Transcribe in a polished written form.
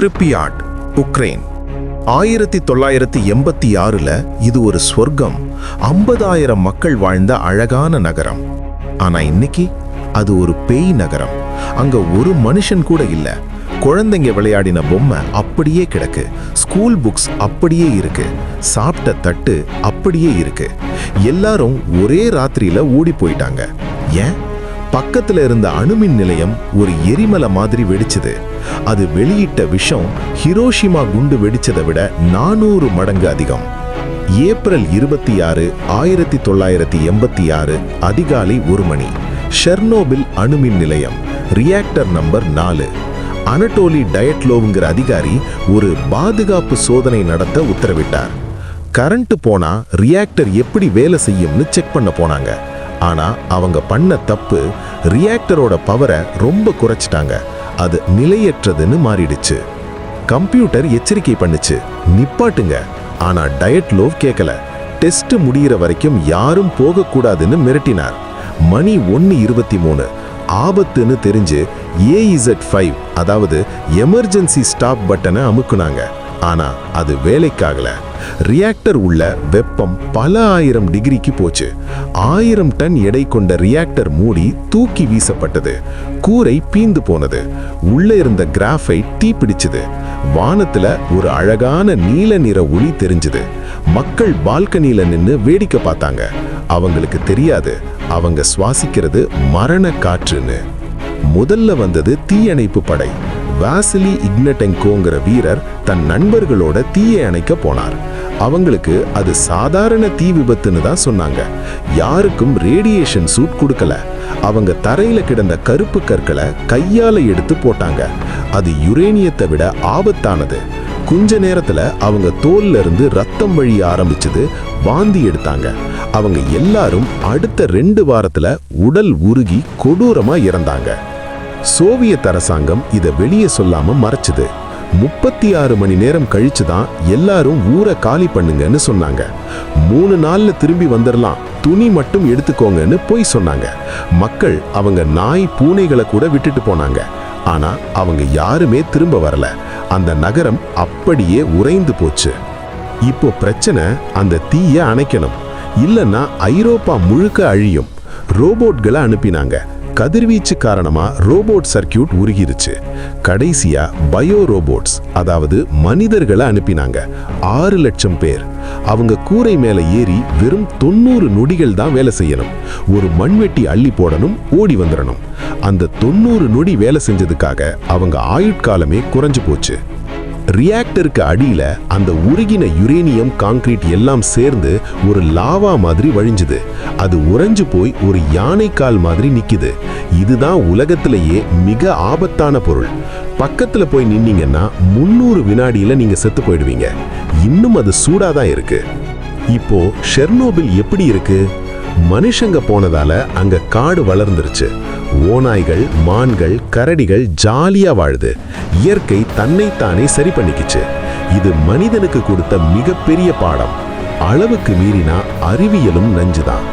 பிரிப்பியாட், Ukraine. 1986ல் இது ஒரு சொர்க்கம். 50,000 மக்கள் வாழ்ந்த அழகான நகரம். ஆனா இன்னைக்கு அது ஒரு பேய் நகரம். அங்க ஒரு மனுஷன் கூட இல்ல. குழந்தைங்க விளையாடின பொம்மை அப்படியே கிடக்கு. ஸ்கூல் புக்ஸ் அப்படியே இருக்கு. சாப்பிட்ட தட்டு அப்படியே இருக்கு. எல்லாரும் ஒரே ராத்திரியில ஓடி போயிட்டாங்க. ஏன்? பக்கத்துல இருந்த அணுமின் நிலையம் ஒரு எரிமலை மாதிரி வெடிச்சது. அது வெளியிட்ட விஷம் ஹிரோஷிமா குண்டு வெடிச்சதை விட 400 மடங்கு அதிகம். ஏப்ரல் 26, 1986 அதிகாலை 1 மணி. ஷெர்னோபில் அணுமின் நிலையம், ரியாக்டர் நம்பர் 4. அனடோலி டயட்லோவுங்கிற அதிகாரி ஒரு பாதுகாப்பு சோதனை நடத்த உத்தரவிட்டார். கரண்ட் போனா ரியாக்டர் எப்படி வேலை செய்யும்னு செக் பண்ண போனாங்க. ஆனா அவங்க பண்ண தப்பு, ரியாக்டரோட பவரை ரொம்ப குறைச்சிட்டாங்க. அது நிலையற்றதுன்னு மாறிடுச்சு. கம்ப்யூட்டர் எச்சரிக்கை பண்ணுச்சு, நிப்பாட்டுங்க. ஆனா டயட்லோவ் கேட்கல. டெஸ்ட் முடிகிற வரைக்கும் யாரும் போகக்கூடாதுன்னு மிரட்டினார். மணி 1:23. ஆபத்துன்னு தெரிஞ்சு AZ5, அதாவது எமர்ஜென்சி ஸ்டாப் பட்டனை அமுக்குனாங்க. ஆனா அது வேலைக்காகல. ரியாக்டர் உள்ள வெப்பம் பல 1000 டிகிரிக்கு போச்சு. 1000 டன் எடை கொண்ட ரியாக்டர் மூடி தூக்கி வீசப்பட்டது. கூரை பீந்து போனது. உள்ள இருந்த கிராஃபைட் தீப்பிடிச்சது. வானத்துல ஒரு அழகான நீல நிற ஒளி தெரிஞ்சது. மக்கள் பால்கனியில நின்னு வேடிக்கை பார்த்தாங்க. அவங்களுக்கு தெரியாது, அவங்க சுவாசிக்கிறது மரண காற்றுன்னு. முதல்ல வந்தது தீயணைப்பு படை. வாசிலி இக்னடெங்கோங்கிற வீரர் தன் நண்பர்களோட தீயை அணைக்க போனார். அவங்களுக்கு அது சாதாரண தீ விபத்துன்னு தான் சொன்னாங்க. யாருக்கும் ரேடியேஷன் சூட் கொடுக்கல. அவங்க தரையில கிடந்த கருப்பு கற்களை கையால எடுத்து போட்டாங்க. அது யுரேனியத்தை விட ஆபத்தானது. கொஞ்ச நேரத்துல அவங்க தோல்ல இருந்து ரத்தம் வழிய ஆரம்பிச்சது. வாந்தி எடுத்தாங்க. அவங்க எல்லாரும் அடுத்த 2 வாரத்துல உடல் உருகி கொடூரமா இறந்தாங்க. சோவியத் அரசாங்கம் இதை வெளியே சொல்லாம மறைச்சது. 36 மணி நேரம் கழிச்சுதான் எல்லாரும் ஊரை காலி பண்ணுங்கன்னு சொன்னாங்க. 3 நாள்ல திரும்பி வந்துடலாம், துணி மட்டும் எடுத்துக்கோங்கன்னு போய் சொன்னாங்க. மக்கள் அவங்க நாய் பூனைகளை கூட விட்டுட்டு போனாங்க. ஆனா அவங்க யாருமே திரும்ப வரல. அந்த நகரம் அப்படியே உறைந்து போச்சு. இப்போ பிரச்சனை, அந்த தீயை அணைக்கணும், இல்லைன்னா ஐரோப்பா முழுக்க அழியும். ரோபோட்களை அனுப்பினாங்க. கதிர்வீச்சு காரணமா ரோபோட் சர்க்கியூட் உருகிருச்சு. கடைசியா பயோ ரோபோட்ஸ், அதாவது மனிதர்களை அனுப்பினாங்க. 6 லட்சம் பேர். அவங்க கூரை மேல ஏறி வெறும் 90 நொடிகள் தான் வேலை செய்யணும். ஒரு மண்வெட்டி அள்ளி போடணும், ஓடி வந்துடணும். அந்த 90 நொடி வேலை செஞ்சதுக்காக அவங்க ஆயுட்காலமே குறைஞ்சு போச்சு. ரியாக்டருக்கு அடியில அந்த உருகின யுரேனியம் கான்கிரீட் எல்லாம் சேர்ந்து ஒரு லாவா மாதிரி வழிஞ்சுது. அது உறைஞ்சு போய் ஒரு யானைக்கால் மாதிரி நிக்குது. இதுதான் உலகத்திலேயே மிக ஆபத்தான பொருள். பக்கத்துல போய் நின்னீங்கன்னா 300 வினாடியில நீங்க செத்து போயிடுவீங்க. இன்னும் அது சூடாதான் இருக்கு. இப்போ ஷெர்னோபில் எப்படி இருக்கு? மனுஷங்க போனதால அங்க காடு வளர்ந்துருச்சு. ஓநாய்கள், மான்கள், கரடிகள் ஜாலியா வாழுது. இயற்கை தன்னைத்தானே சரி பண்ணிக்கிச்சு. இது மனிதனுக்கு கொடுத்த மிகப்பெரிய பாடம். அளவுக்கு மீறினா அறிவியலும் நஞ்சுதான்.